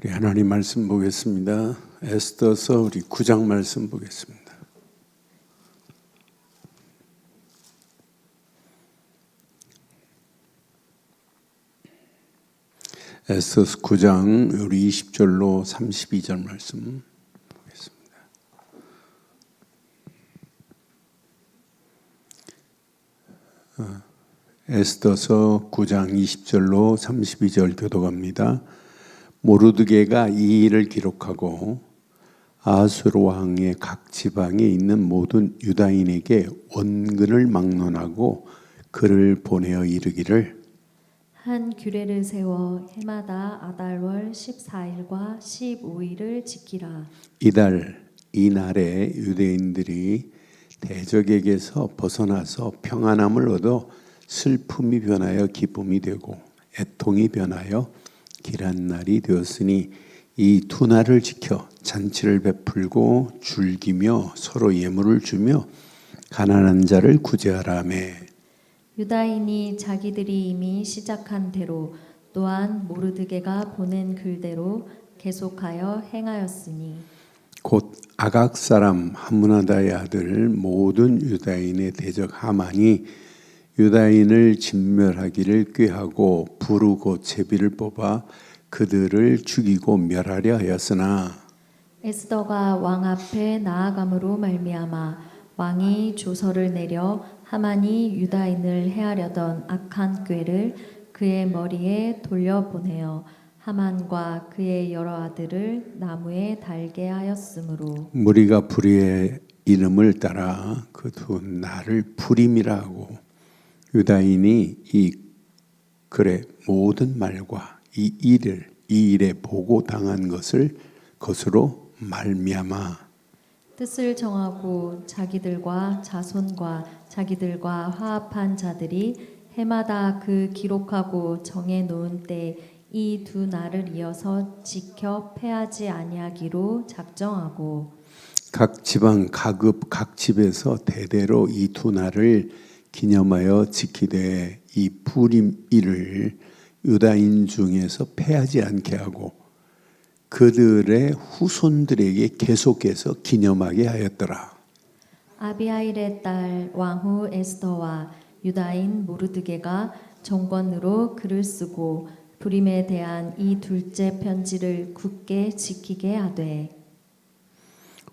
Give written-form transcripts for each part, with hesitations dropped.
우리 하나님 말씀 보겠습니다. 에스더서 우리 9장 말씀 보겠습니다. 에스더서 9장 우리 20절로 32절 말씀 보겠습니다. 에스더서 9장 20절로 32절 교독합니다. 모르드게가 이 일을 기록하고 아수르 왕의 각 지방에 있는 모든 유다인에게 원근을 막론하고 글을 보내어 이르기를 한 규례를 세워 해마다 아달월 14일과 15일을 지키라. 이날에 유대인들이 대적에게서 벗어나서 평안함을 얻어 슬픔이 변하여 기쁨이 되고 애통이 변하여 길한 날이 되었으니 이 두 날을 지켜 잔치를 베풀고 즐기며 서로 예물을 주며 가난한 자를 구제하라며. 유다인이 자기들이 이미 시작한 대로 또한 모르드게가 보낸 글대로 계속하여 행하였으니 곧 아각 사람 하므나다의 아들 모든 유다인의 대적 하만이 유다인을 진멸하기를 꾀하고 부르고 제비를 뽑아 그들을 죽이고 멸하려 하였으나 에스더가 왕 앞에 나아감으로 말미암아 왕이 조서를 내려 하만이 유다인을 해하려던 악한 꾀를 그의 머리에 돌려보내어 하만과 그의 여러 아들을 나무에 달게 하였으므로 무리가 불의의 이름을 따라 그 두 날을 불임이라 하고 유다인이 이 글의 모든 말과 이 일에 보고 당한 것으로 말미암아 뜻을 정하고 자기들과 자손과 자기들과 화합한 자들이 해마다 그 기록하고 정해 놓은 때 이 두 날을 이어서 지켜 패하지 아니하기로 작정하고 각 지방 가급 각 집에서 대대로 이 두 날을 기념하여 지키되 이 불임일을 유다인 중에서 패하지 않게 하고 그들의 후손들에게 계속해서 기념하게 하였더라. 아비하일의 딸 왕후 에스더와 유다인 모르드게가 정권으로 글을 쓰고 불임에 대한 이 둘째 편지를 굳게 지키게 하되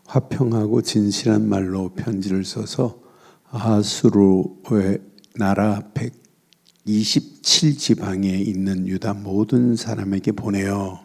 화평하고 진실한 말로 편지를 써서 아수르의 나라 127지방에 있는 유다 모든 사람에게 보내어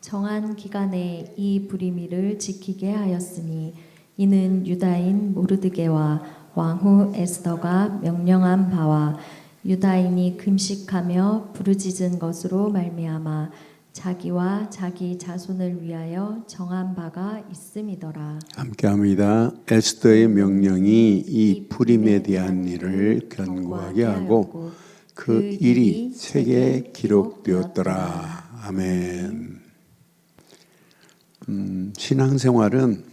정한 기간에 이 불임일을 지키게 하였으니 이는 유다인 모르드게와 왕후 에스더가 명령한 바와 유다인이 금식하며 부르짖은 것으로 말미암아 자기와 자기 자손을 위하여 정한 바가 있음이더라. 함께합니다. 에스더의 명령이 이 불임에 대한 일을 견고하게 하고 그 일이 책에 기록되었더라. 아멘. 신앙생활은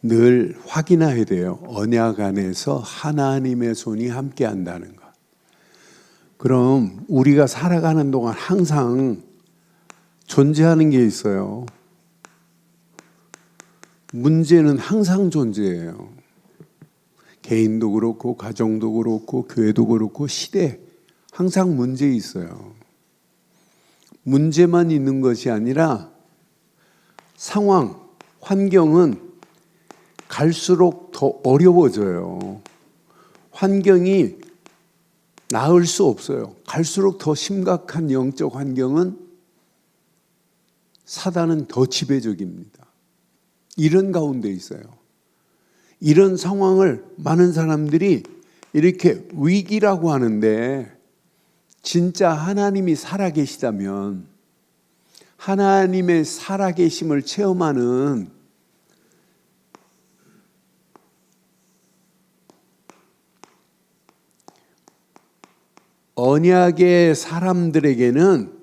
늘 확인해야 돼요. 언약 안에서 하나님의 손이 함께한다는 것. 그럼 우리가 살아가는 동안 항상 존재하는 게 있어요. 문제는 항상 존재해요. 개인도 그렇고 가정도 그렇고 교회도 그렇고 시대 항상 문제 있어요. 문제만 있는 것이 아니라 상황, 환경은 갈수록 더 어려워져요. 환경이 나을 수 없어요. 갈수록 더 심각한 영적 환경은 사단은 더 지배적입니다. 이런 가운데 있어요. 이런 상황을 많은 사람들이 이렇게 위기라고 하는데 진짜 하나님이 살아계시다면 하나님의 살아계심을 체험하는 언약의 사람들에게는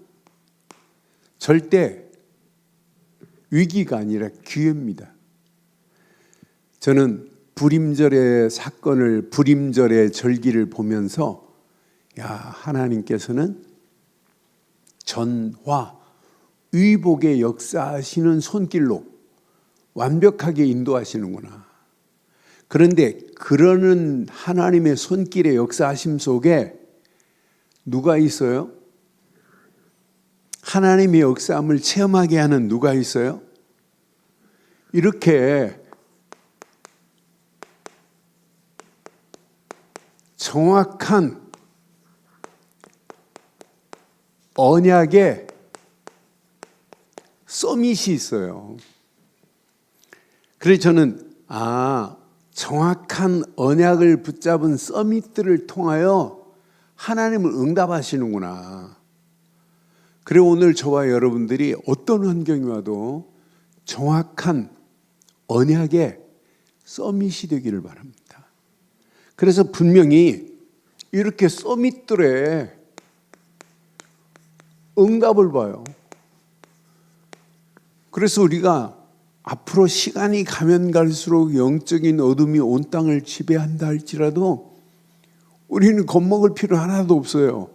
절대 위기가 아니라 기회입니다. 저는 불임절의 사건을 불임절의 절기를 보면서 하나님께서는 전화 의복의 역사하시는 손길로 완벽하게 인도하시는구나. 그런데 그러는 하나님의 손길의 역사하심 속에 누가 있어요? 하나님의 역사함을 체험하게 하는 누가 있어요? 이렇게 정확한 언약의 서밋이 있어요. 그래서 저는 정확한 언약을 붙잡은 서밋들을 통하여 하나님을 응답하시는구나. 그리고 오늘 저와 여러분들이 어떤 환경이 와도 정확한 언약의 서밋이 되기를 바랍니다. 그래서 분명히 이렇게 서밋들의 응답을 봐요. 그래서 우리가 앞으로 시간이 가면 갈수록 영적인 어둠이 온 땅을 지배한다 할지라도 우리는 겁먹을 필요 하나도 없어요.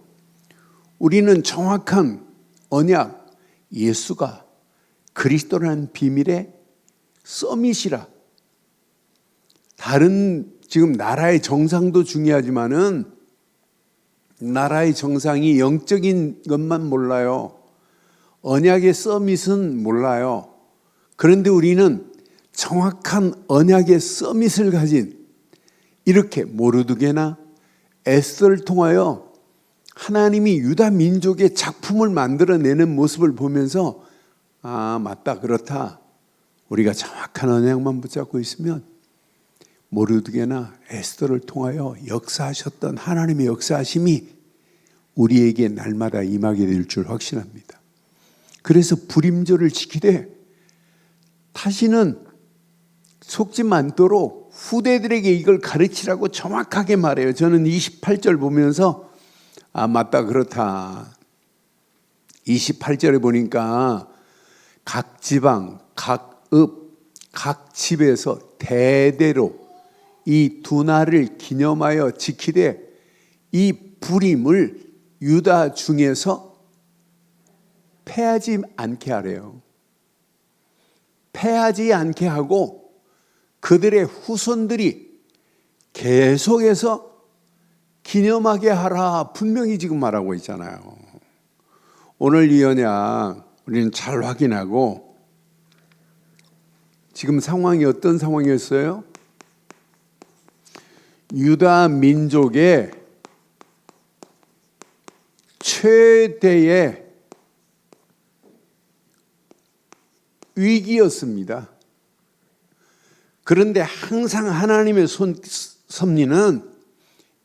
우리는 정확한 언약, 예수가 그리스도라는 비밀의 서밋이라. 다른 지금 나라의 정상도 중요하지만은 나라의 정상이 영적인 것만 몰라요. 언약의 서밋은 몰라요. 그런데 우리는 정확한 언약의 서밋을 가진 이렇게 모르드게나 에스더를 통하여 하나님이 유다 민족의 작품을 만들어내는 모습을 보면서 맞다, 그렇다. 우리가 정확한 언약만 붙잡고 있으면 모르드게나 에스더를 통하여 역사하셨던 하나님의 역사하심이 우리에게 날마다 임하게 될 줄 확신합니다. 그래서 불임절을 지키되 다시는 속지 않도록 후대들에게 이걸 가르치라고 정확하게 말해요. 저는 28절 보면서 맞다, 그렇다. 28절에 보니까 각 지방, 각 읍, 각 집에서 대대로 이 두 날을 기념하여 지키되 이 불임을 유다 중에서 패하지 않게 하래요. 패하지 않게 하고 그들의 후손들이 계속해서 기념하게 하라 분명히 지금 말하고 있잖아요. 오늘 이 언약 우리는 잘 확인하고 지금 상황이 어떤 상황이었어요? 유다 민족의 최대의 위기였습니다. 그런데 항상 하나님의 섭리는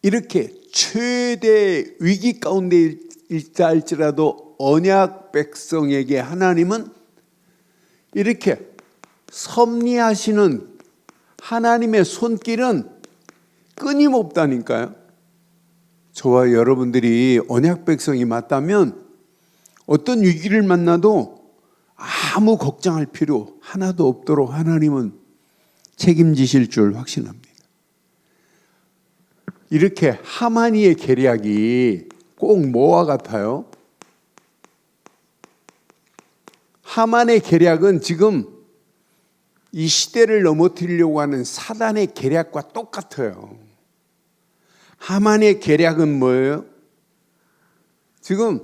이렇게 최대 위기 가운데 있다 할지라도 언약 백성에게 하나님은 이렇게 섭리하시는 하나님의 손길은 끊임없다니까요. 저와 여러분들이 언약 백성이 맞다면 어떤 위기를 만나도 아무 걱정할 필요 하나도 없도록 하나님은 책임지실 줄 확신합니다. 이렇게 하만이의 계략이 꼭 뭐와 같아요? 하만의 계략은 지금 이 시대를 넘어뜨리려고 하는 사단의 계략과 똑같아요. 하만의 계략은 뭐예요? 지금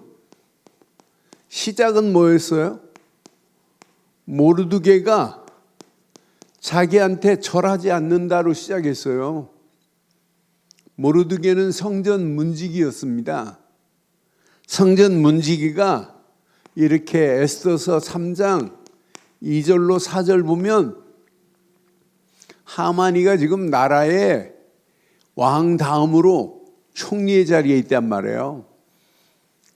시작은 뭐였어요? 모르드게가 자기한테 절하지 않는다로 시작했어요. 모르드게는 성전 문지기였습니다. 성전 문지기가 이렇게 에스더서 3장 2절로 4절 보면 하만이가 지금 나라의 왕 다음으로 총리의 자리에 있단 말이에요.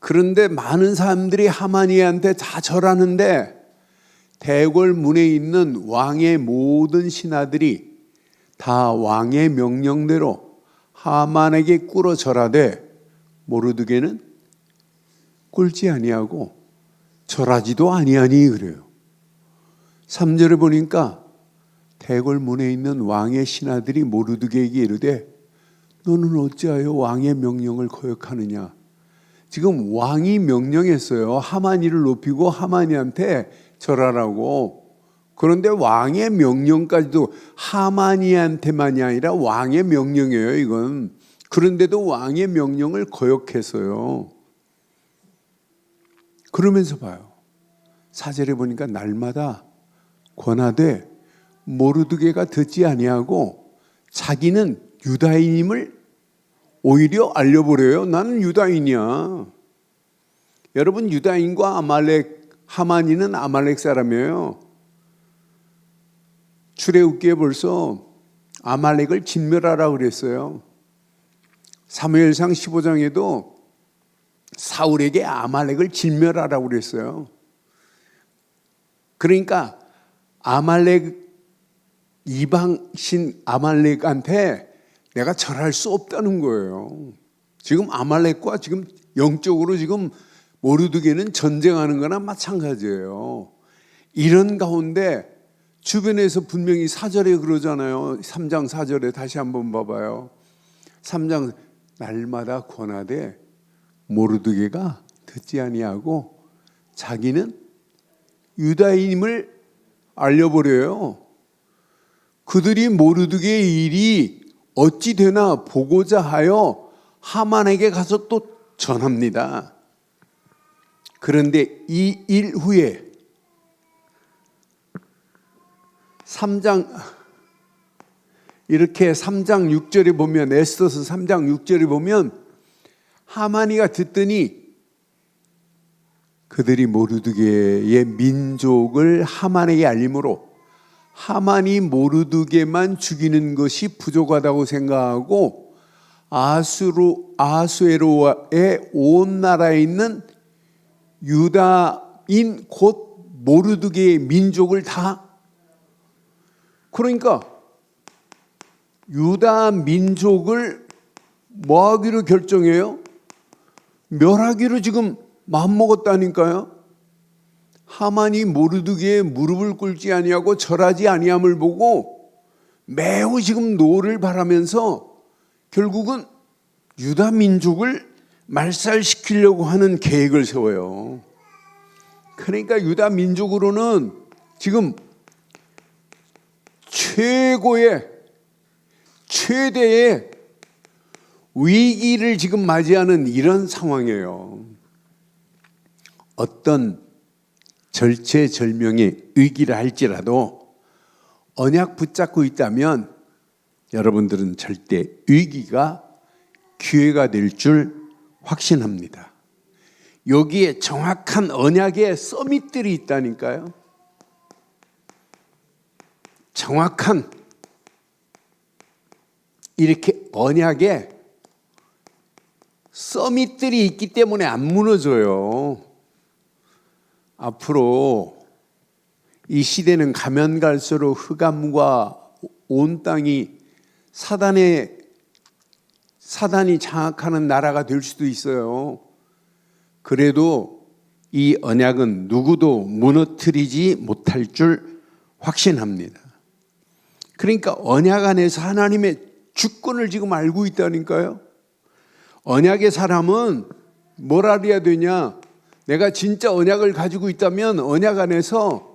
그런데 많은 사람들이 하만이한테 다 절하는데 대궐 문에 있는 왕의 모든 신하들이 다 왕의 명령대로 하만에게 꿇어 절하되 모르드게는 꿇지 아니하고 절하지도 아니하니 그래요. 3절에 보니까 대궐 문에 있는 왕의 신하들이 모르드게에게 이르되 너는 어찌하여 왕의 명령을 거역하느냐? 지금 왕이 명령했어요. 하만이를 높이고 하만이한테 절하라고. 그런데 왕의 명령까지도 하만이한테만이 아니라 왕의 명령이에요, 이건. 그런데도 왕의 명령을 거역해서요. 그러면서 봐요. 4절에 보니까 날마다 권하되 모르드게가 듣지 아니하고 자기는 유다인임을 오히려 알려버려요. 나는 유다인이야. 여러분, 유다인과 아말렉, 하만이는 아말렉 사람이에요. 출애굽기에 벌써 아말렉을 진멸하라고 그랬어요. 사무엘상 15장에도 사울에게 아말렉을 진멸하라고 그랬어요. 그러니까 아말렉, 이방신 아말렉한테 내가 절할 수 없다는 거예요. 지금 아말렉과 지금 영적으로 지금 모르드게는 전쟁하는 거나 마찬가지예요. 이런 가운데 주변에서 분명히 4절에 그러잖아요. 3장 4절에 다시 한번 봐봐요. 3장 날마다 권하되 모르드게가 듣지 아니하고 자기는 유다인임을 알려버려요. 그들이 모르드게의 일이 어찌 되나 보고자 하여 하만에게 가서 또 전합니다. 그런데 이 일 후에 3장 이렇게 3장 6절에 보면, 에스더서 3장 6절에 보면 하만이가 듣더니 그들이 모르드게의 민족을 하만에게 알림으로 하만이 모르드게만 죽이는 것이 부족하다고 생각하고 아수에로의 온 나라에 있는 유다인 곧 모르드게의 민족을 다, 그러니까 유다 민족을 뭐 하기로 결정해요? 멸하기로 지금 마음먹었다니까요. 하만이 모르드게의 무릎을 꿇지 아니하고 절하지 아니함을 보고 매우 지금 노를 바라면서 결국은 유다 민족을 말살시키려고 하는 계획을 세워요. 그러니까 유다 민족으로는 지금 최대의 위기를 지금 맞이하는 이런 상황이에요. 어떤 절체절명의 위기를 할지라도 언약 붙잡고 있다면 여러분들은 절대 위기가 기회가 될 줄 확신합니다. 여기에 정확한 언약의 서밋들이 있다니까요. 정확한 이렇게 언약의 서밋들이 있기 때문에 안 무너져요. 앞으로 이 시대는 가면 갈수록 흑암과 온 땅이 사단이 장악하는 나라가 될 수도 있어요. 그래도 이 언약은 누구도 무너뜨리지 못할 줄 확신합니다. 그러니까 언약 안에서 하나님의 주권을 지금 알고 있다니까요. 언약의 사람은 뭘 알아야 되냐? 내가 진짜 언약을 가지고 있다면 언약 안에서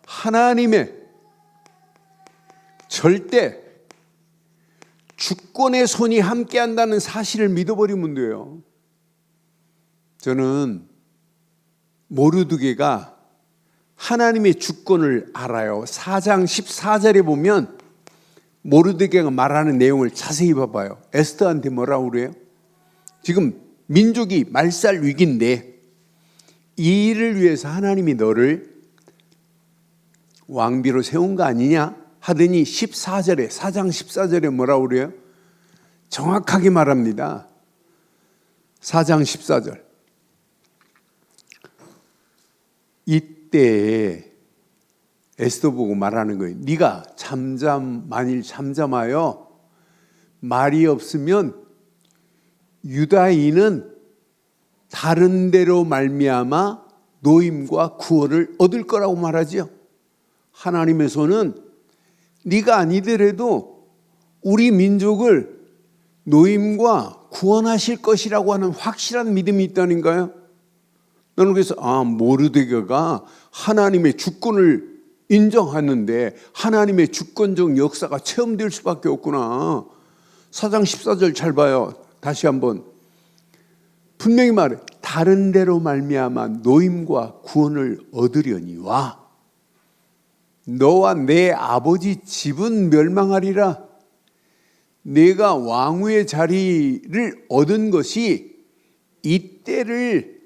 하나님의 절대 주권의 손이 함께한다는 사실을 믿어버리면 돼요. 저는 모르드게가 하나님의 주권을 알아요. 4장 14절에 보면 모르드게가 말하는 내용을 자세히 봐봐요. 에스더한테 뭐라고 그래요? 지금 민족이 말살 위기인데 이 일을 위해서 하나님이 너를 왕비로 세운 거 아니냐 하더니 14절에 4장 14절에 뭐라고 그래요? 정확하게 말합니다. 4장 14절. 이때 에스더 보고 말하는 거예요. 네가 만일 잠잠하여 말이 없으면 유다인은 다른 데로 말미암아 노임과 구원을 얻을 거라고 말하죠. 하나님의 손은 네가 아니더라도 우리 민족을 노임과 구원하실 것이라고 하는 확실한 믿음이 있다는가요? 나는 그래서 모르드게가 하나님의 주권을 인정하는데 하나님의 주권적 역사가 체험될 수밖에 없구나. 4장 14절 잘 봐요. 다시 한번 분명히 말해. 다른 데로 말미암아 노임과 구원을 얻으려니와 너와 내 아버지 집은 멸망하리라. 내가 왕후의 자리를 얻은 것이 이때를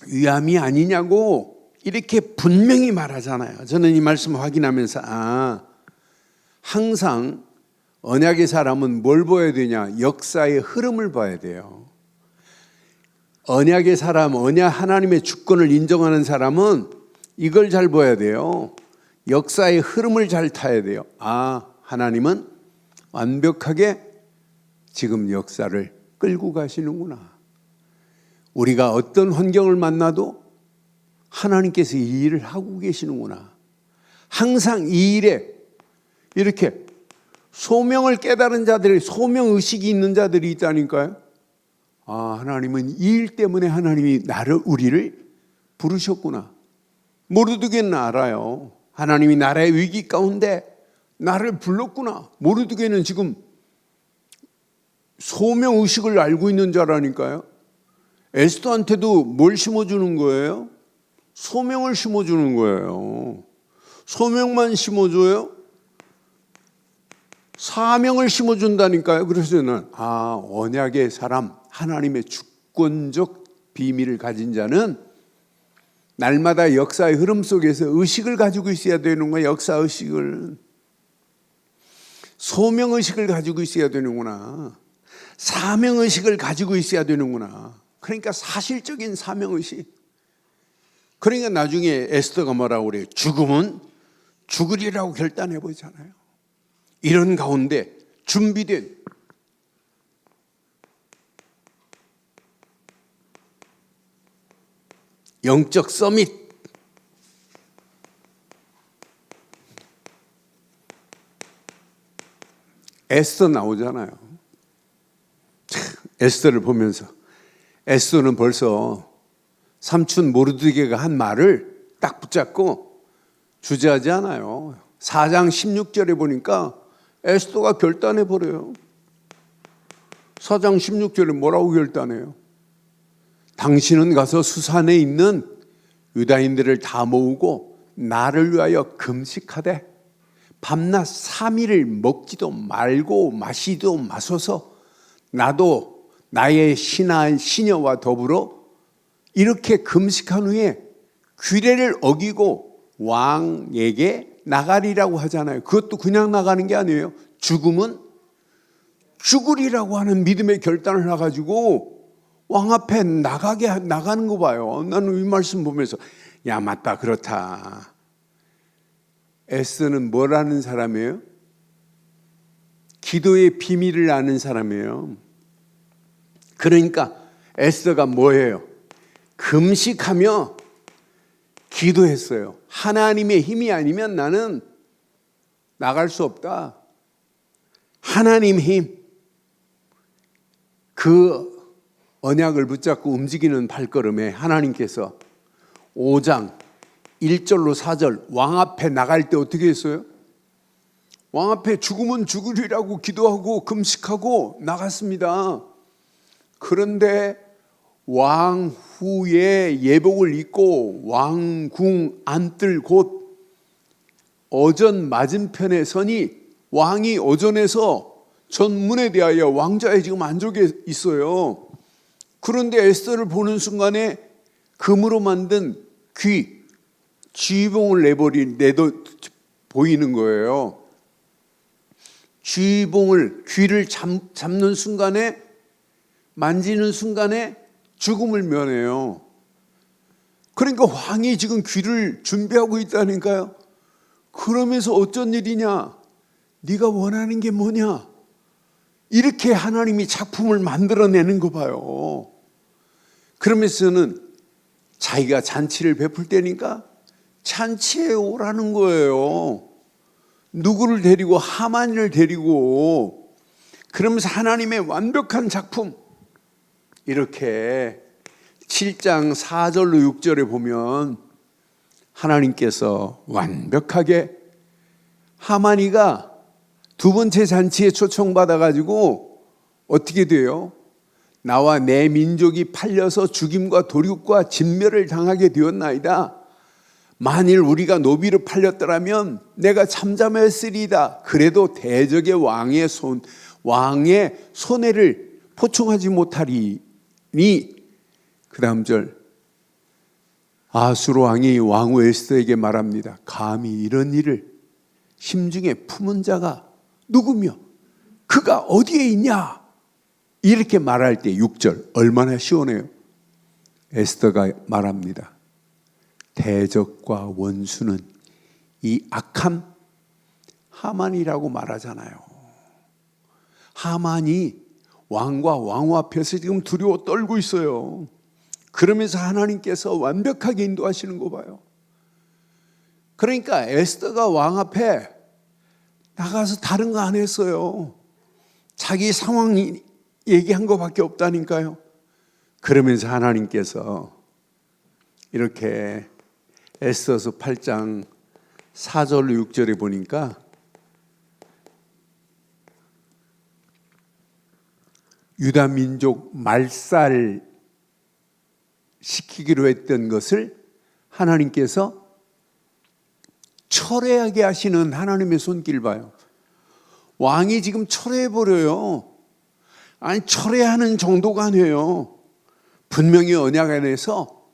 위함이 아니냐고 이렇게 분명히 말하잖아요. 저는 이 말씀 확인하면서 항상 언약의 사람은 뭘 봐야 되냐? 역사의 흐름을 봐야 돼요. 언약의 사람, 언약 하나님의 주권을 인정하는 사람은 이걸 잘 봐야 돼요. 역사의 흐름을 잘 타야 돼요. 하나님은 완벽하게 지금 역사를 끌고 가시는구나. 우리가 어떤 환경을 만나도 하나님께서 이 일을 하고 계시는구나. 항상 이 일에 이렇게 소명을 깨달은 자들이, 소명의식이 있는 자들이 있다니까요. 하나님은 이 일 때문에 하나님이 우리를 부르셨구나. 모르드게는 알아요. 하나님이 나라의 위기 가운데 나를 불렀구나. 모르드게는 지금 소명의식을 알고 있는 자라니까요. 에스더한테도 뭘 심어주는 거예요? 소명을 심어주는 거예요. 소명만 심어줘요? 사명을 심어준다니까요. 그래서 저는 언약의 사람, 하나님의 주권적 비밀을 가진 자는 날마다 역사의 흐름 속에서 의식을 가지고 있어야 되는 거야. 역사의식을. 소명의식을 가지고 있어야 되는구나. 사명의식을 가지고 있어야 되는구나. 그러니까 사실적인 사명의식. 그러니까 나중에 에스더가 뭐라고 그래요? 죽음은 죽으리라고 결단해 보잖아요. 이런 가운데 준비된 영적 서밋, 에스더 나오잖아요. 에스더를 보면서 에스더는 벌써 삼촌 모르드게가 한 말을 딱 붙잡고 주저하지 않아요. 4장 16절에 보니까 에스더가 결단해 버려요. 4장 16절에 뭐라고 결단해요? 당신은 가서 수산에 있는 유다인들을 다 모으고 나를 위하여 금식하되 밤낮 3일을 먹지도 말고 마시도 마소서 나도 나의 시녀와 더불어 이렇게 금식한 후에 규례를 어기고 왕에게 나가리라고 하잖아요. 그것도 그냥 나가는 게 아니에요. 죽음은 죽으리라고 하는 믿음의 결단을 해가지고 왕 앞에 나가는 거 봐요. 나는 이 말씀 보면서 맞다, 그렇다. 에스더는 뭘 아는 사람이에요? 기도의 비밀을 아는 사람이에요. 그러니까 에스더가 뭐예요? 금식하며 기도했어요. 하나님의 힘이 아니면 나는 나갈 수 없다. 하나님 힘, 그 언약을 붙잡고 움직이는 발걸음에 하나님께서 5장 1절로 4절 왕 앞에 나갈 때 어떻게 했어요? 왕 앞에 죽으면 죽으리라고 기도하고 금식하고 나갔습니다. 그런데 왕후의 예복을 입고 왕궁 안뜰 곳 어전 맞은편에 서니 왕이 어전에서 전문에 대하여 왕좌에 지금 안쪽에 있어요. 그런데 에스더를 보는 순간에 금으로 만든 쥐봉을 보이는 거예요. 귀를 잡는 순간에, 만지는 순간에 죽음을 면해요. 그러니까 왕이 지금 귀를 준비하고 있다니까요. 그러면서 어쩐 일이냐? 네가 원하는 게 뭐냐? 이렇게 하나님이 작품을 만들어내는 거 봐요. 그러면서는 자기가 잔치를 베풀 때니까 잔치에 오라는 거예요. 누구를 데리고? 하만을 데리고. 그러면서 하나님의 완벽한 작품, 이렇게 7장 4절로 6절에 보면 하나님께서 완벽하게 하만이가 두 번째 잔치에 초청받아가지고 어떻게 돼요? 나와 내 민족이 팔려서 죽임과 도륙과 진멸을 당하게 되었나이다. 만일 우리가 노비로 팔렸더라면 내가 잠잠했으리이다. 그래도 대적의 왕의 손해를 포충하지 못하리니. 그 다음 절, 아수르 왕이 왕후 에스더에게 말합니다. 감히 이런 일을 심중에 품은 자가 누구며 그가 어디에 있냐? 이렇게 말할 때 6절 얼마나 시원해요. 에스더가 말합니다. 대적과 원수는 이 악한 하만이라고 말하잖아요. 하만이 왕과 왕후 앞에서 지금 두려워 떨고 있어요. 그러면서 하나님께서 완벽하게 인도하시는 거 봐요. 그러니까 에스더가 왕 앞에 나가서 다른 거 안 했어요. 자기 상황 얘기한 거밖에 없다니까요. 그러면서 하나님께서 이렇게 에스더서 8장 4절로 6절에 보니까 유다 민족 말살 시키기로 했던 것을 하나님께서 철회하게 하시는 하나님의 손길 봐요. 왕이 지금 철회해버려요. 아니, 철회하는 정도가 아니에요. 분명히 언약 안에서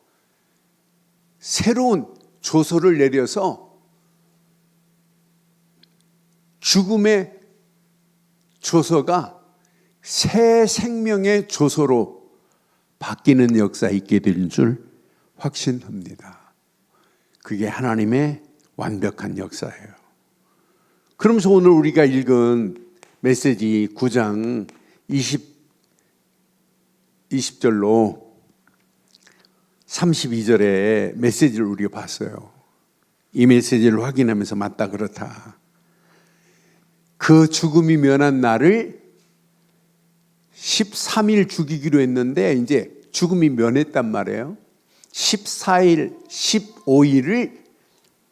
새로운 조서를 내려서 죽음의 조서가 새 생명의 조서로 바뀌는 역사 있게 될 줄 확신합니다. 그게 하나님의 완벽한 역사예요. 그러면서 오늘 우리가 읽은 메시지 9장 20절로 32절의 메시지를 우리가 봤어요. 이 메시지를 확인하면서 맞다 그렇다. 그 죽음이 면한 날을 13일 죽이기로 했는데 이제 죽음이 면했단 말이에요. 14일, 15일을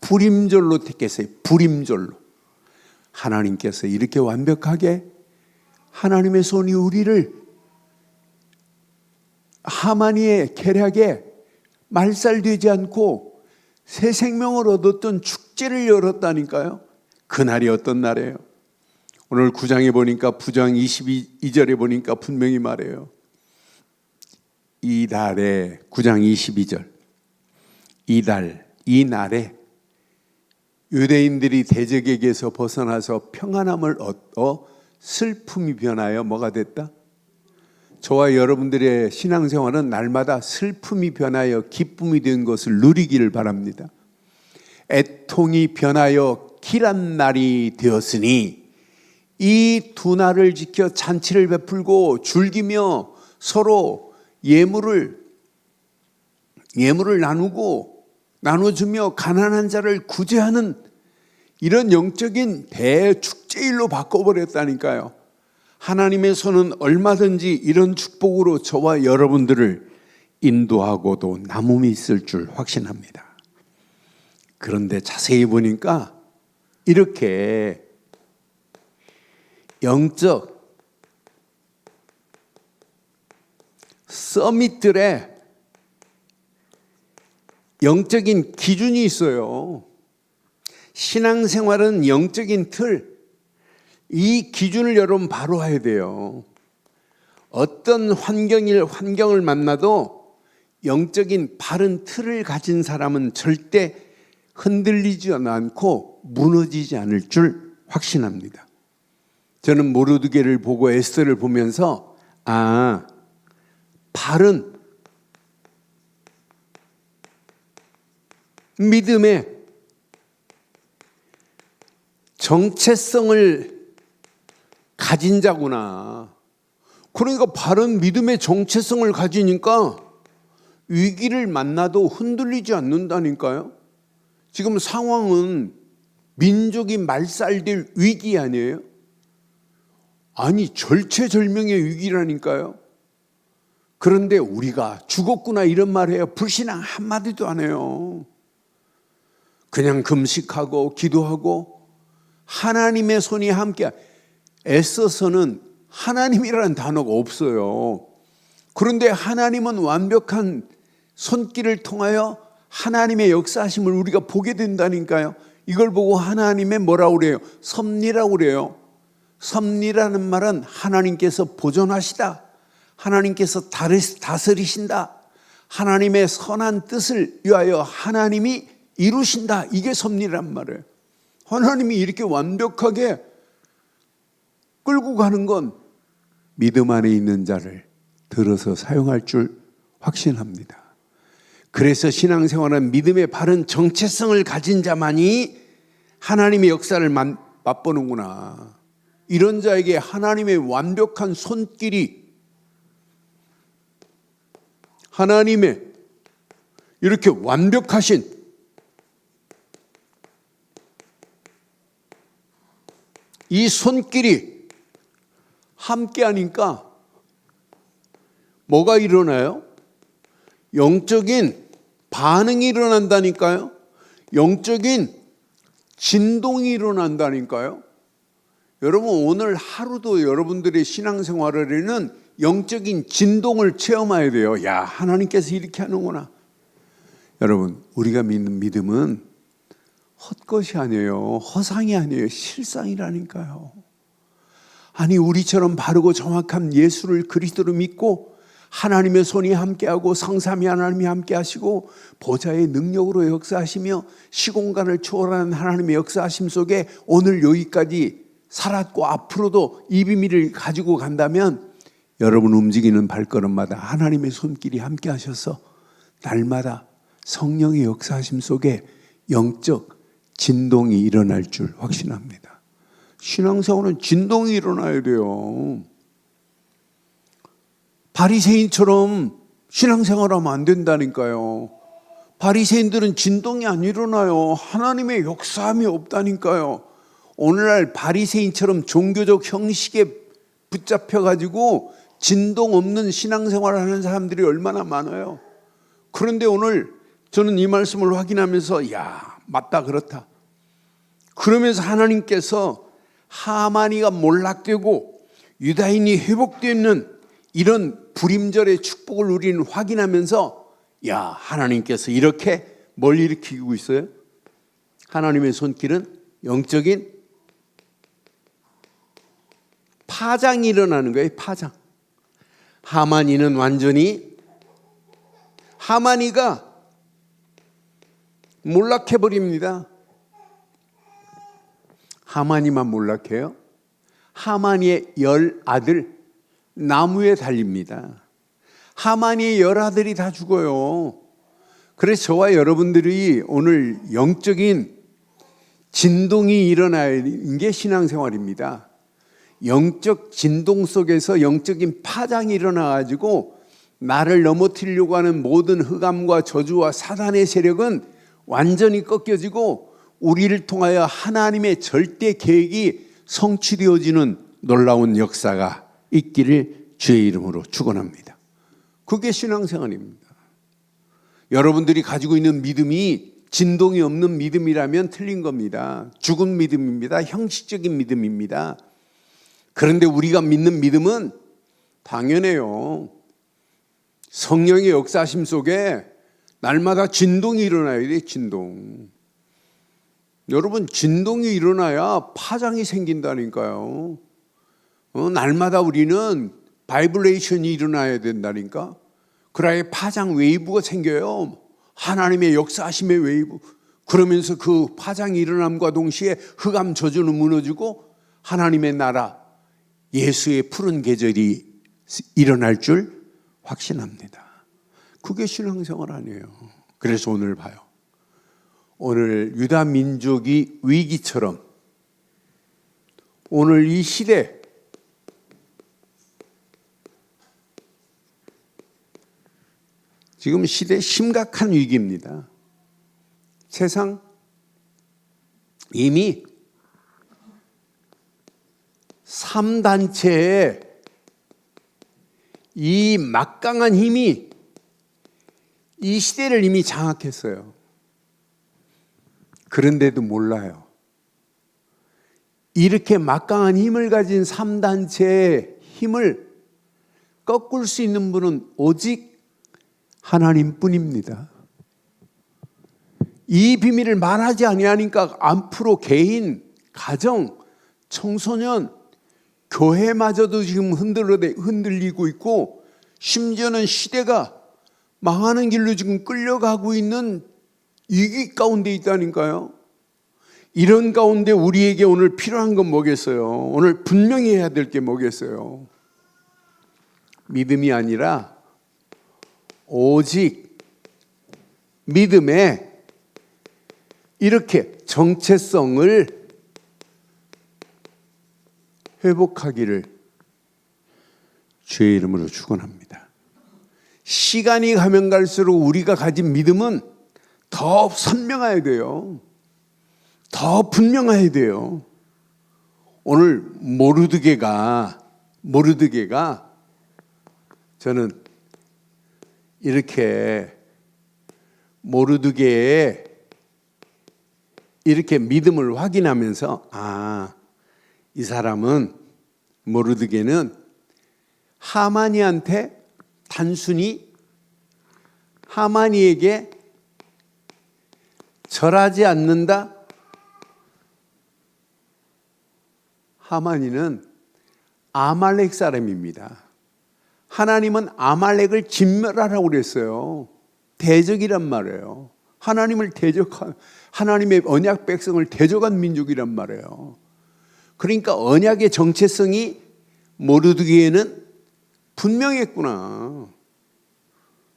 불임절로 택했어요. 불임절로. 하나님께서 이렇게 완벽하게 하나님의 손이 우리를 하만이의 계략에 말살되지 않고 새 생명을 얻었던 축제를 열었다니까요. 그날이 어떤 날이에요? 오늘 9장에 보니까 9장 22절에 보니까 분명히 말해요. 이 달에 9장 22절 이 날에 유대인들이 대적에게서 벗어나서 평안함을 얻어 슬픔이 변하여 뭐가 됐다? 저와 여러분들의 신앙생활은 날마다 슬픔이 변하여 기쁨이 된 것을 누리기를 바랍니다. 애통이 변하여 길한 날이 되었으니 이 두 날을 지켜 잔치를 베풀고 즐기며 서로 예물을 나눠주며 가난한 자를 구제하는 이런 영적인 대축제일로 바꿔버렸다니까요. 하나님의 손은 얼마든지 이런 축복으로 저와 여러분들을 인도하고도 남음이 있을 줄 확신합니다. 그런데 자세히 보니까 이렇게 영적 서밋들의 영적인 기준이 있어요. 신앙생활은 영적인 틀, 이 기준을 여러분 바로 해야 돼요. 어떤 환경을 만나도 영적인 바른 틀을 가진 사람은 절대 흔들리지 않고 무너지지 않을 줄 확신합니다. 저는 모르드게를 보고 에스더를 보면서 바른 믿음의 정체성을 가진 자구나. 그러니까 바른 믿음의 정체성을 가지니까 위기를 만나도 흔들리지 않는다니까요. 지금 상황은 민족이 말살될 위기 아니에요? 아니 절체절명의 위기라니까요. 그런데 우리가 죽었구나 이런 말 해요. 불신앙 한마디도 안 해요. 그냥 금식하고 기도하고 하나님의 손이 함께, 애써서는 하나님이라는 단어가 없어요. 그런데 하나님은 완벽한 손길을 통하여 하나님의 역사하심을 우리가 보게 된다니까요. 이걸 보고 하나님의 뭐라고 그래요? 섭리라고 그래요. 섭리라는 말은 하나님께서 보존하시다, 하나님께서 다스리신다, 하나님의 선한 뜻을 위하여 하나님이 이루신다, 이게 섭리란 말이에요. 하나님이 이렇게 완벽하게 끌고 가는 건 믿음 안에 있는 자를 들어서 사용할 줄 확신합니다. 그래서 신앙생활은 믿음의 바른 정체성을 가진 자만이 하나님의 역사를 맛보는구나. 이런 자에게 하나님의 완벽한 손길이, 하나님의 이렇게 완벽하신 이 손길이 함께하니까 뭐가 일어나요? 영적인 반응이 일어난다니까요. 영적인 진동이 일어난다니까요. 여러분 오늘 하루도 여러분들의 신앙생활에는 영적인 진동을 체험해야 돼요. 야, 하나님께서 이렇게 하는구나. 여러분 우리가 믿는 믿음은 헛것이 아니에요. 허상이 아니에요. 실상이라니까요. 아니 우리처럼 바르고 정확한 예수를 그리스도로 믿고 하나님의 손이 함께하고 성삼위 하나님이 함께하시고 보좌의 능력으로 역사하시며 시공간을 초월하는 하나님의 역사하심 속에 오늘 여기까지 살았고 앞으로도 이 비밀을 가지고 간다면 여러분 움직이는 발걸음마다 하나님의 손길이 함께하셔서 날마다 성령의 역사하심 속에 영적 진동이 일어날 줄 확신합니다. 신앙생활은 진동이 일어나야 돼요. 바리새인처럼 신앙생활하면 안 된다니까요. 바리새인들은 진동이 안 일어나요. 하나님의 역사함이 없다니까요. 오늘날 바리새인처럼 종교적 형식에 붙잡혀가지고 진동 없는 신앙생활을 하는 사람들이 얼마나 많아요. 그런데 오늘 저는 이 말씀을 확인하면서 야, 맞다, 그렇다. 그러면서 하나님께서 하만이가 몰락되고 유다인이 회복되는 이런 불임절의 축복을 우리는 확인하면서 야, 하나님께서 이렇게 뭘 일으키고 있어요? 하나님의 손길은 영적인 파장이 일어나는 거예요. 파장. 하만이는 완전히, 하만이가 몰락해버립니다. 하만이만 몰락해요? 하만이의 10아들 나무에 달립니다. 하만이의 10아들이 다 죽어요. 그래서 저와 여러분들이 오늘 영적인 진동이 일어나는 게 신앙생활입니다. 영적 진동 속에서 영적인 파장이 일어나가지고 나를 넘어뜨리려고 하는 모든 흑암과 저주와 사단의 세력은 완전히 꺾여지고 우리를 통하여 하나님의 절대 계획이 성취되어지는 놀라운 역사가 있기를 주의 이름으로 축원합니다. 그게 신앙생활입니다. 여러분들이 가지고 있는 믿음이 진동이 없는 믿음이라면 틀린 겁니다. 죽은 믿음입니다. 형식적인 믿음입니다. 그런데 우리가 믿는 믿음은 당연해요. 성령의 역사하심 속에 날마다 진동이 일어나야 돼. 진동. 여러분 진동이 일어나야 파장이 생긴다니까요. 날마다 우리는 바이브레이션이 일어나야 된다니까. 그래야 파장 웨이브가 생겨요. 하나님의 역사하심의 웨이브. 그러면서 그 파장이 일어남과 동시에 흑암 저주는 무너지고 하나님의 나라, 예수의 푸른 계절이 일어날 줄 확신합니다. 그게 신앙생활 아니에요. 그래서 오늘 봐요. 오늘 유다 민족이 위기처럼 오늘 이 시대, 지금 시대 심각한 위기입니다. 세상 이미 3단체의 이 막강한 힘이 이 시대를 이미 장악했어요. 그런데도 몰라요. 이렇게 막강한 힘을 가진 3단체의 힘을 꺾을 수 있는 분은 오직 하나님뿐입니다. 이 비밀을 말하지 아니하니까 앞으로 개인, 가정, 청소년, 교회마저도 지금 흔들리고 있고, 심지어는 시대가 망하는 길로 지금 끌려가고 있는 위기 가운데 있다니까요. 이런 가운데 우리에게 오늘 필요한 건 뭐겠어요? 오늘 분명히 해야 될 게 뭐겠어요? 믿음이 아니라 오직 믿음에 이렇게 정체성을 회복하기를 주의 이름으로 축원합니다. 시간이 가면 갈수록 우리가 가진 믿음은 더 선명해야 돼요. 더 분명해야 돼요. 오늘 모르드게가 저는 이렇게 모르드게의 이렇게 믿음을 확인하면서 이 사람은 모르드게는 하만이한테 단순히 하만이에게 절하지 않는다. 하만이는 아말렉 사람입니다. 하나님은 아말렉을 진멸하라고 그랬어요. 대적이란 말이에요. 하나님의 언약 백성을 대적한 민족이란 말이에요. 그러니까 언약의 정체성이 모르드게에는 분명했구나.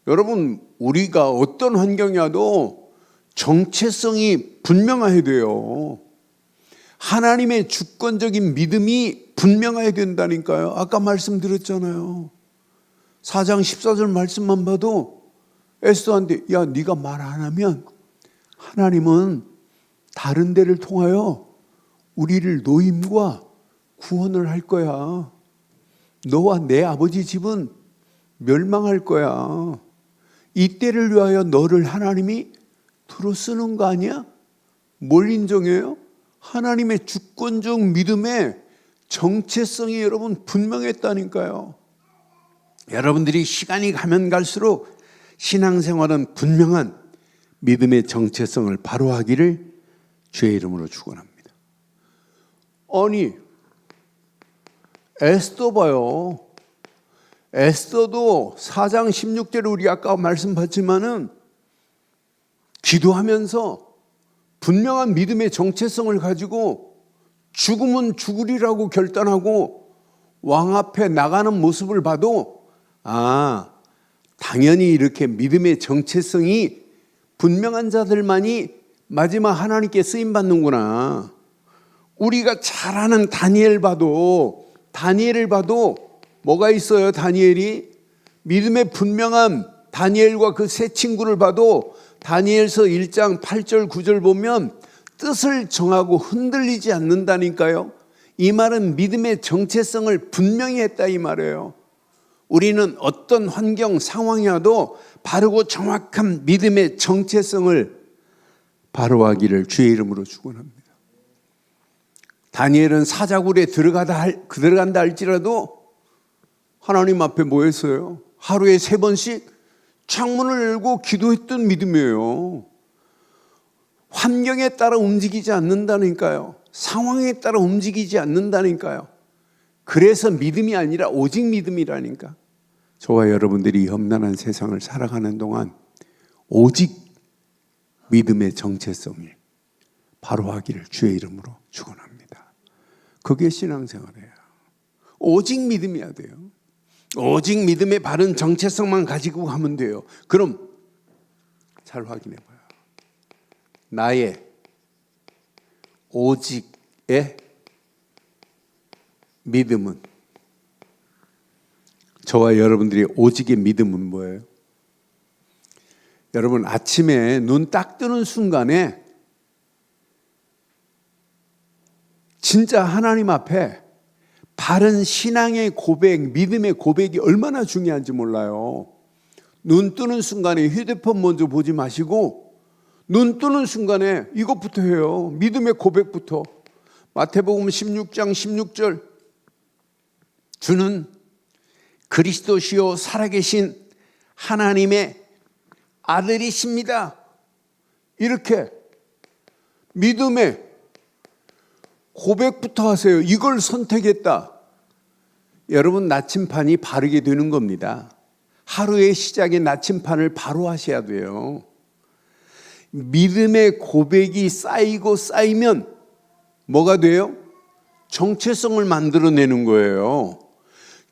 여러분, 우리가 어떤 환경이라도 정체성이 분명해야 돼요. 하나님의 주권적인 믿음이 분명해야 된다니까요. 아까 말씀드렸잖아요. 4장 14절 말씀만 봐도 에스더한테 야, 네가 말 안 하면 하나님은 다른 데를 통하여 우리를 노임과 구원을 할 거야. 너와 내 아버지 집은 멸망할 거야. 이때를 위하여 너를 하나님이 들어 쓰는 거 아니야? 뭘 인정해요? 하나님의 주권적 믿음의 정체성이 여러분 분명했다니까요. 여러분들이 시간이 가면 갈수록 신앙생활은 분명한 믿음의 정체성을 바로 하기를 주의 이름으로 축원합니다. 아니, 에스더 봐요. 에스더도 4장 16절에 우리 아까 말씀 봤지만은 기도하면서 분명한 믿음의 정체성을 가지고 죽으면 죽으리라고 결단하고 왕 앞에 나가는 모습을 봐도 당연히 이렇게 믿음의 정체성이 분명한 자들만이 마지막 하나님께 쓰임받는구나. 우리가 잘 아는 다니엘을 봐도 뭐가 있어요? 다니엘이 믿음의 분명한 다니엘과 그 세 친구를 봐도 다니엘서 1장 8절 9절 보면 뜻을 정하고 흔들리지 않는다니까요. 이 말은 믿음의 정체성을 분명히 했다 이 말이에요. 우리는 어떤 환경 상황이라도 바르고 정확한 믿음의 정체성을 바로하기를 주의 이름으로 축원합니다. 다니엘은 사자굴에 들어간다 할지라도 하나님 앞에 뭐 했어요? 하루에 3번씩 창문을 열고 기도했던 믿음이에요. 환경에 따라 움직이지 않는다니까요. 상황에 따라 움직이지 않는다니까요. 그래서 믿음이 아니라 오직 믿음이라니까. 저와 여러분들이 험난한 세상을 살아가는 동안 오직 믿음의 정체성을 바로하기를 주의 이름으로 축원합니다. 그게 신앙생활이에요. 오직 믿음이어야 돼요. 오직 믿음의 바른 정체성만 가지고 가면 돼요. 그럼 잘 확인해 봐요. 나의 오직의 믿음은, 저와 여러분들이 오직의 믿음은 뭐예요? 여러분, 아침에 눈 딱 뜨는 순간에 진짜 하나님 앞에 바른 신앙의 고백, 믿음의 고백이 얼마나 중요한지 몰라요. 눈 뜨는 순간에 휴대폰 먼저 보지 마시고 눈 뜨는 순간에 이것부터 해요. 믿음의 고백부터. 마태복음 16장 16절, 주는 그리스도시요 살아계신 하나님의 아들이십니다. 이렇게 믿음의 고백부터 하세요. 이걸 선택했다. 여러분, 나침판이 바르게 되는 겁니다. 하루의 시작에 나침판을 바로 하셔야 돼요. 믿음의 고백이 쌓이고 쌓이면 뭐가 돼요? 정체성을 만들어내는 거예요.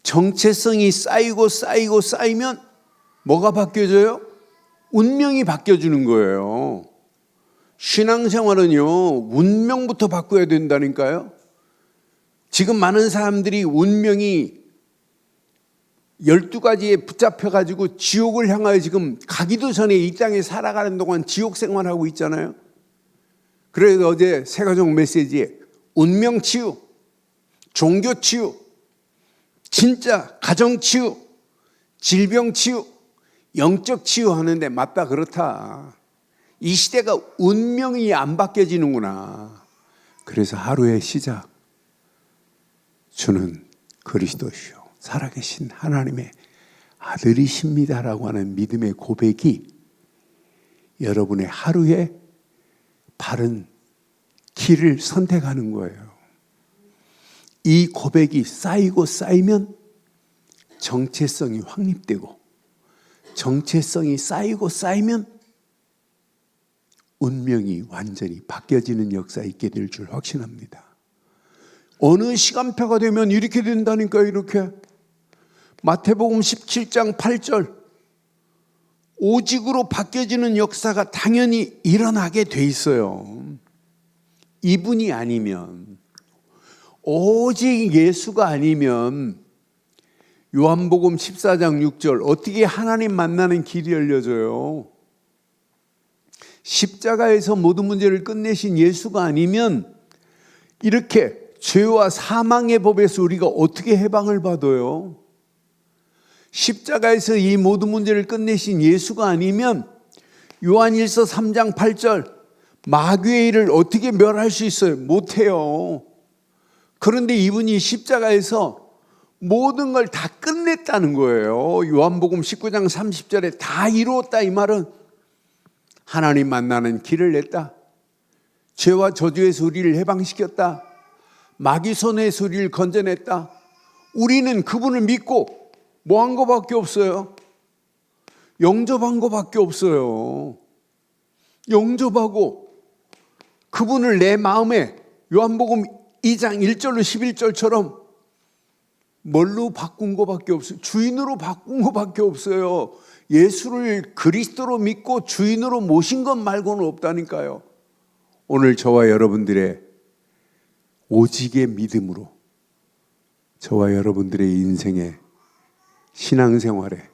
정체성이 쌓이고 쌓이고 쌓이면 뭐가 바뀌어져요? 운명이 바뀌어지는 거예요. 신앙생활은요, 운명부터 바꿔야 된다니까요. 지금 많은 사람들이 운명이 12가지에 붙잡혀가지고 지옥을 향하여 지금 가기도 전에 이 땅에 살아가는 동안 지옥 생활하고 있잖아요. 그래서 어제 새가족 메시지에 운명 치유, 종교 치유, 진짜 가정 치유, 질병 치유, 영적 치유 하는데 맞다, 그렇다. 이 시대가 운명이 안 바뀌어지는구나. 그래서 하루의 시작, 주는 그리스도시요 살아계신 하나님의 아들이십니다라고 하는 믿음의 고백이 여러분의 하루의 바른 길을 선택하는 거예요. 이 고백이 쌓이고 쌓이면 정체성이 확립되고, 정체성이 쌓이고 쌓이면 운명이 완전히 바뀌어지는 역사 있게 될 줄 확신합니다. 어느 시간표가 되면 이렇게 된다니까요. 이렇게 마태복음 17장 8절, 오직으로 바뀌어지는 역사가 당연히 일어나게 돼 있어요. 이분이 아니면, 오직 예수가 아니면 요한복음 14장 6절 어떻게 하나님 만나는 길이 열려져요? 십자가에서 모든 문제를 끝내신 예수가 아니면 이렇게 죄와 사망의 법에서 우리가 어떻게 해방을 받아요? 십자가에서 이 모든 문제를 끝내신 예수가 아니면 요한일서 3장 8절 마귀의 일을 어떻게 멸할 수 있어요? 못해요. 그런데 이분이 십자가에서 모든 걸 다 끝냈다는 거예요. 요한복음 19장 30절에 다 이루었다, 이 말은 하나님 만나는 길을 냈다. 죄와 저주에서 우리를 해방시켰다. 마귀 손에서 우리를 건져냈다. 우리는 그분을 믿고 뭐 한 거밖에 없어요? 영접한 거밖에 없어요. 영접하고 그분을 내 마음에 요한복음 2장 1절로 11절처럼 뭘로 바꾼 거밖에 없어요? 주인으로 바꾼 거밖에 없어요. 예수를 그리스도로 믿고 주인으로 모신 것 말고는 없다니까요. 오늘 저와 여러분들의 오직의 믿음으로 저와 여러분들의 인생의 신앙생활에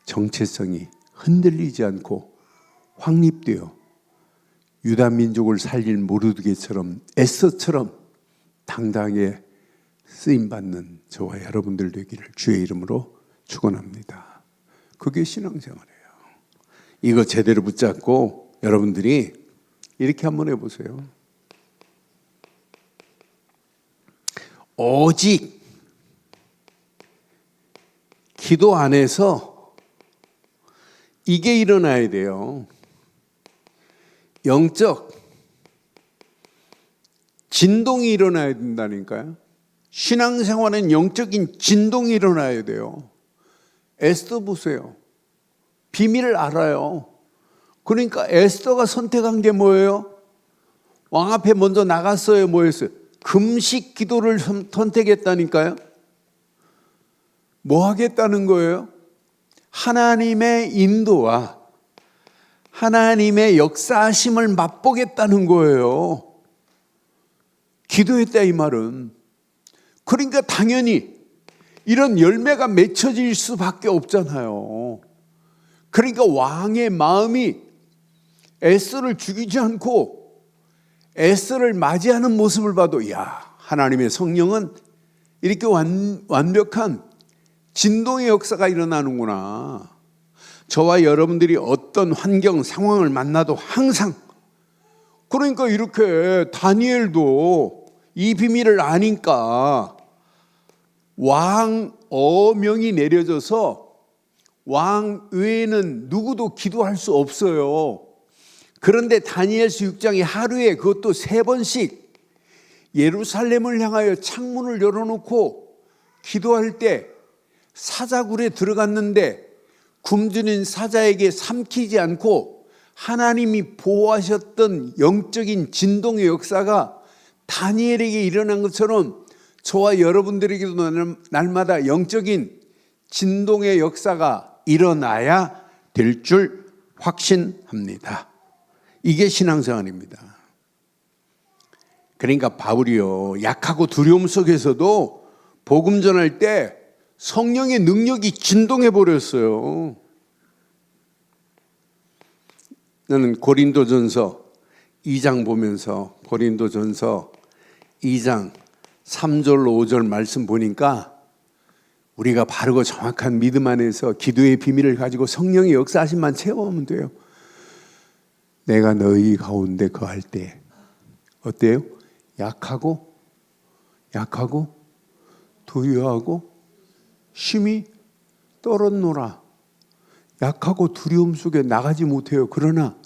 정체성이 흔들리지 않고 확립되어 유다 민족을 살릴 모르드게처럼 에스더처럼 당당하게 쓰임받는 저와 여러분들 되기를 주의 이름으로 축원합니다. 그게 신앙생활이에요. 이거 제대로 붙잡고 여러분들이 이렇게 한번 해보세요. 오직 기도 안에서 이게 일어나야 돼요. 영적 진동이 일어나야 된다니까요. 신앙생활은 영적인 진동이 일어나야 돼요. 에스더 보세요. 비밀을 알아요. 그러니까 에스더가 선택한 게 뭐예요? 왕 앞에 먼저 나갔어요? 뭐였어요? 금식 기도를 선택했다니까요. 뭐 하겠다는 거예요? 하나님의 인도와 하나님의 역사하심을 맛보겠다는 거예요. 기도했다 이 말은. 그러니까 당연히 이런 열매가 맺혀질 수밖에 없잖아요. 그러니까 왕의 마음이 에스더를 죽이지 않고 에스더를 맞이하는 모습을 봐도 야, 하나님의 성령은 이렇게 완벽한 진동의 역사가 일어나는구나. 저와 여러분들이 어떤 환경, 상황을 만나도 항상, 그러니까 이렇게 다니엘도 이 비밀을 아니까 왕 어명이 내려져서 왕 외에는 누구도 기도할 수 없어요. 그런데 다니엘서 6장이 하루에 그것도 3번씩 예루살렘을 향하여 창문을 열어놓고 기도할 때 사자굴에 들어갔는데 굶주린 사자에게 삼키지 않고 하나님이 보호하셨던 영적인 진동의 역사가 다니엘에게 일어난 것처럼 저와 여러분들에게도 날마다 영적인 진동의 역사가 일어나야 될 줄 확신합니다. 이게 신앙생활입니다. 그러니까 바울이요, 약하고 두려움 속에서도 복음 전할 때 성령의 능력이 진동해 버렸어요. 나는 고린도전서 2장 보면서 고린도전서 2장 3절로 5절 말씀 보니까 우리가 바르고 정확한 믿음 안에서 기도의 비밀을 가지고 성령의 역사하심만 체험하면 돼요. 내가 너희 가운데 거할 때 어때요? 약하고 두려워하고 심히 떨었노라. 약하고 두려움 속에 나가지 못해요. 그러나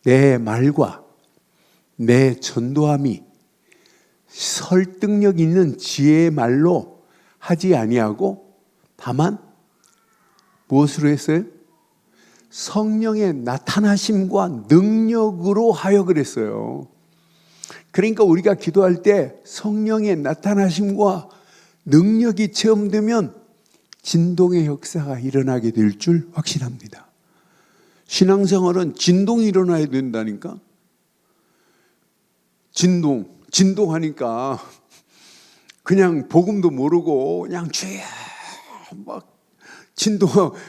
내 말과 내 전도함이 설득력 있는 지혜의 말로 하지 아니하고 다만 무엇으로 했어요? 성령의 나타나심과 능력으로 하여 그랬어요. 그러니까 우리가 기도할 때 성령의 나타나심과 능력이 체험되면 진동의 역사가 일어나게 될 줄 확신합니다. 신앙생활은 진동이 일어나야 된다니까. 진동하니까 그냥 복음도 모르고 그냥 주여 막 진동,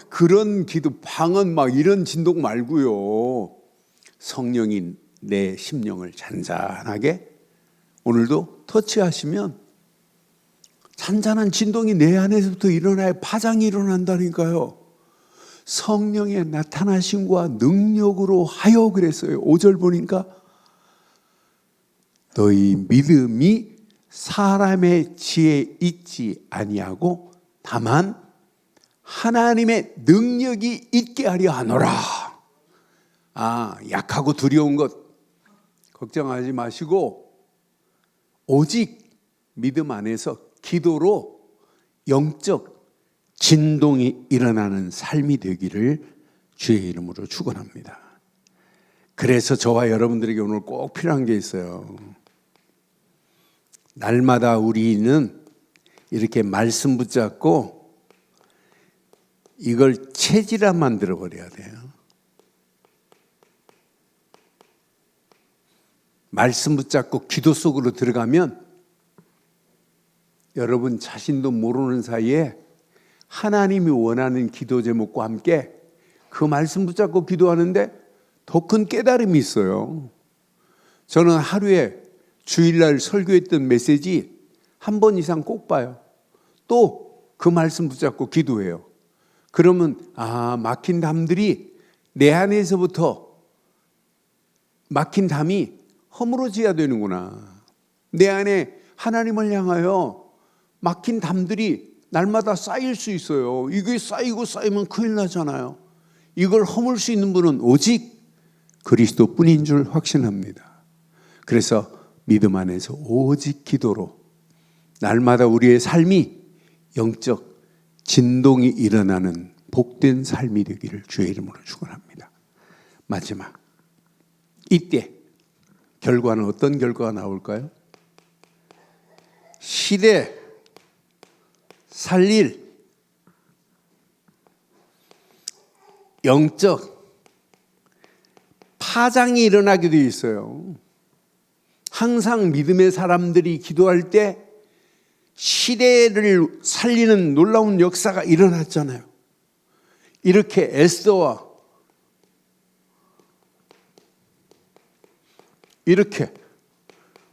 그런 기도 방언 막 이런 진동 말고요. 성령이 내 심령을 잔잔하게 오늘도 터치하시면 잔잔한 진동이 내 안에서부터 일어나야 파장이 일어난다니까요. 성령의 나타나심과 능력으로 하여 그랬어요. 5절 보니까 너희 믿음이 사람의 지혜에 있지 아니하고 다만 하나님의 능력이 있게 하려 하노라. 약하고 두려운 것 걱정하지 마시고 오직 믿음 안에서 기도로 영적 진동이 일어나는 삶이 되기를 주의 이름으로 축원합니다. 그래서 저와 여러분들에게 오늘 꼭 필요한 게 있어요. 날마다 우리는 이렇게 말씀 붙잡고 이걸 체질화 만들어 버려야 돼요. 말씀 붙잡고 기도 속으로 들어가면 여러분 자신도 모르는 사이에 하나님이 원하는 기도 제목과 함께 그 말씀 붙잡고 기도하는데 더 큰 깨달음이 있어요. 저는 하루에 주일날 설교했던 메시지 한 번 이상 꼭 봐요. 또 그 말씀 붙잡고 기도해요. 그러면 막힌 담들이 내 안에서부터 막힌 담이 허물어져야 되는구나. 내 안에 하나님을 향하여 막힌 담들이 날마다 쌓일 수 있어요. 이게 쌓이면 큰일 나잖아요. 이걸 허물 수 있는 분은 오직 그리스도뿐인 줄 확신합니다. 그래서 믿음 안에서 오직 기도로 날마다 우리의 삶이 영적 진동이 일어나는 복된 삶이 되기를 주의 이름으로 축원합니다. 마지막, 이때 결과는 어떤 결과가 나올까요? 시대 살릴 영적 파장이 일어나게 되어 있어요. 항상 믿음의 사람들이 기도할 때 시대를 살리는 놀라운 역사가 일어났잖아요. 이렇게 에스더와 이렇게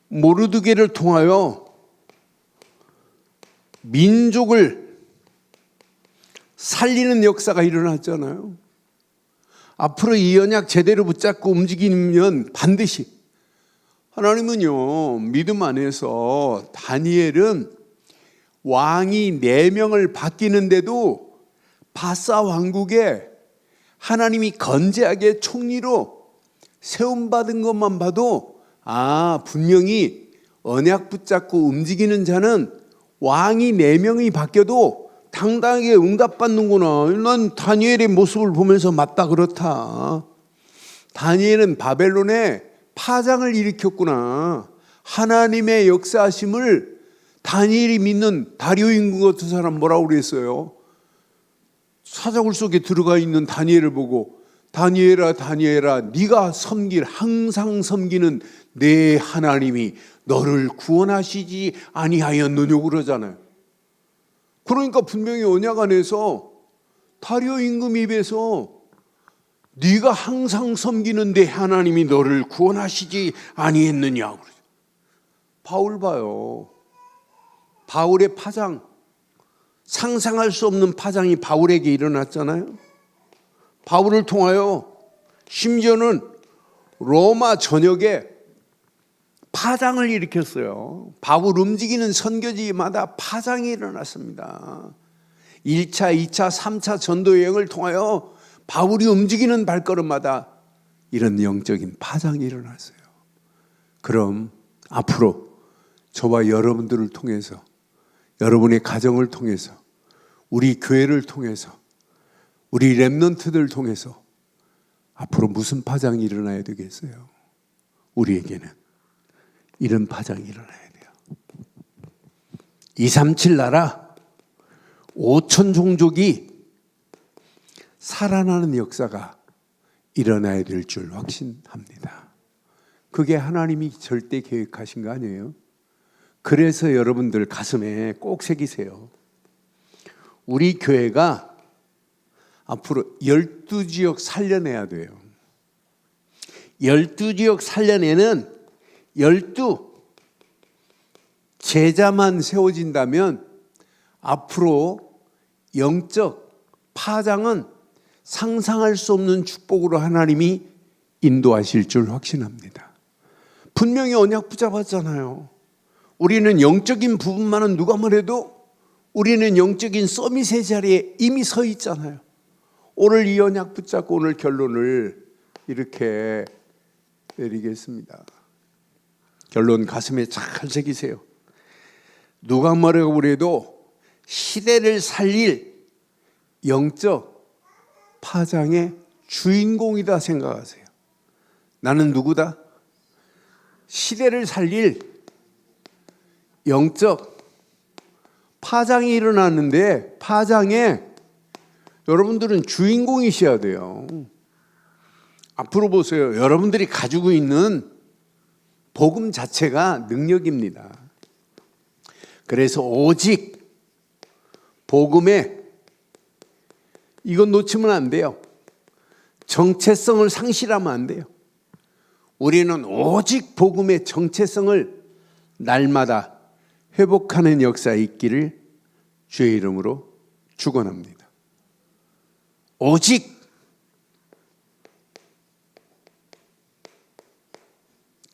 모르드게를 통하여 민족을 살리는 역사가 일어났잖아요. 앞으로 이 언약 제대로 붙잡고 움직이면 반드시 하나님은요, 믿음 안에서 다니엘은 왕이 4명을 바뀌는데도 바사 왕국에 하나님이 건재하게 총리로 세움받은 것만 봐도 분명히 언약 붙잡고 움직이는 자는 왕이 4명이 바뀌어도 당당하게 응답받는구나. 난 다니엘의 모습을 보면서 맞다 그렇다. 다니엘은 바벨론에 파장을 일으켰구나. 하나님의 역사하심을 다니엘이 믿는 다리오 임금 같은 사람 뭐라고 그랬어요? 사자굴 속에 들어가 있는 다니엘을 보고 다니엘아 다니엘아 네가 항상 섬기는 내 하나님이 너를 구원하시지 아니하였느냐 그러잖아요. 그러니까 분명히 언약 안에서 다리오 임금 입에서 네가 항상 섬기는 내 하나님이 너를 구원하시지 아니했느냐 그러죠. 바울 봐요. 바울의 파장, 상상할 수 없는 파장이 바울에게 일어났잖아요. 바울을 통하여 심지어는 로마 전역에 파장을 일으켰어요. 바울 움직이는 선교지마다 파장이 일어났습니다. 1차, 2차, 3차 전도 여행을 통하여 바울이 움직이는 발걸음마다 이런 영적인 파장이 일어났어요. 그럼 앞으로 저와 여러분들을 통해서, 여러분의 가정을 통해서, 우리 교회를 통해서, 우리 렘넌트들을 통해서 앞으로 무슨 파장이 일어나야 되겠어요? 우리에게는 이런 파장이 일어나야 돼요. 237 나라 5천 종족이 살아나는 역사가 일어나야 될 줄 확신합니다. 그게 하나님이 절대 계획하신 거 아니에요? 그래서 여러분들 가슴에 꼭 새기세요. 우리 교회가 앞으로 12지역 살려내야 돼요. 12지역 살려내는 12 제자만 세워진다면 앞으로 영적 파장은 상상할 수 없는 축복으로 하나님이 인도하실 줄 확신합니다. 분명히 언약 붙잡았잖아요. 우리는 영적인 부분만은 누가 뭐래도 우리는 영적인 서밋의 자리에 이미 서 있잖아요. 오늘 이 언약 붙잡고 오늘 결론을 이렇게 내리겠습니다. 결론 가슴에 잘 새기세요. 누가 뭐라고 그래도 시대를 살릴 영적 파장의 주인공이다 생각하세요. 나는 누구다? 시대를 살릴 영적 파장이 일어났는데 파장에 여러분들은 주인공이셔야 돼요. 앞으로 보세요. 여러분들이 가지고 있는 복음 자체가 능력입니다. 그래서 오직 복음에 이건 놓치면 안 돼요. 정체성을 상실하면 안 돼요. 우리는 오직 복음의 정체성을 날마다 회복하는 역사에 있기를 주의 이름으로 축원합니다. 오직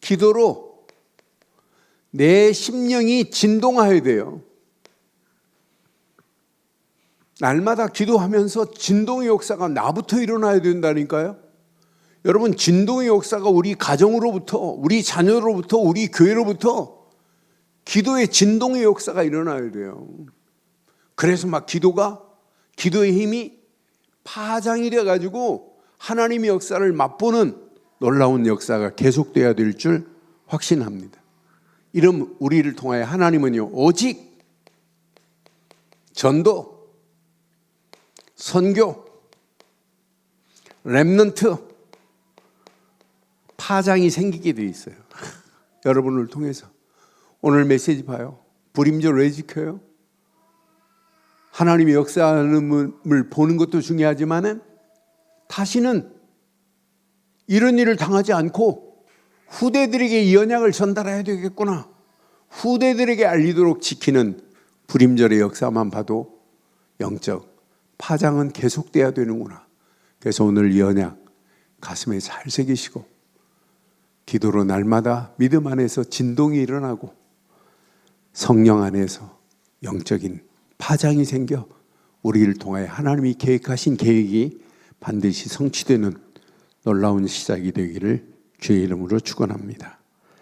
기도로 내 심령이 진동하여야 돼요. 날마다 기도하면서 진동의 역사가 나부터 일어나야 된다니까요. 여러분, 진동의 역사가 우리 가정으로부터, 우리 자녀로부터, 우리 교회로부터 기도의 진동의 역사가 일어나야 돼요. 그래서 막 기도의 힘이 파장이 돼가지고 하나님의 역사를 맛보는 놀라운 역사가 계속돼야 될 줄 확신합니다. 이런 우리를 통하여 하나님은요, 오직 전도, 선교, 렘넌트 파장이 생기게 돼 있어요. 여러분을 통해서. 오늘 메시지 봐요. 불임절 왜 지켜요? 하나님의 역사함을 보는 것도 중요하지만 다시는 이런 일을 당하지 않고 후대들에게 이 언약을 전달해야 되겠구나. 후대들에게 알리도록 지키는 불임절의 역사만 봐도 영적 파장은 계속돼야 되는구나. 그래서 오늘 이 언약 가슴에 잘 새기시고 기도로 날마다 믿음 안에서 진동이 일어나고 성령 안에서 영적인 파장이 생겨 우리를 통하여 하나님이 계획하신 계획이 반드시 성취되는 놀라운 시작이 되기를 주의 이름으로 축원합니다.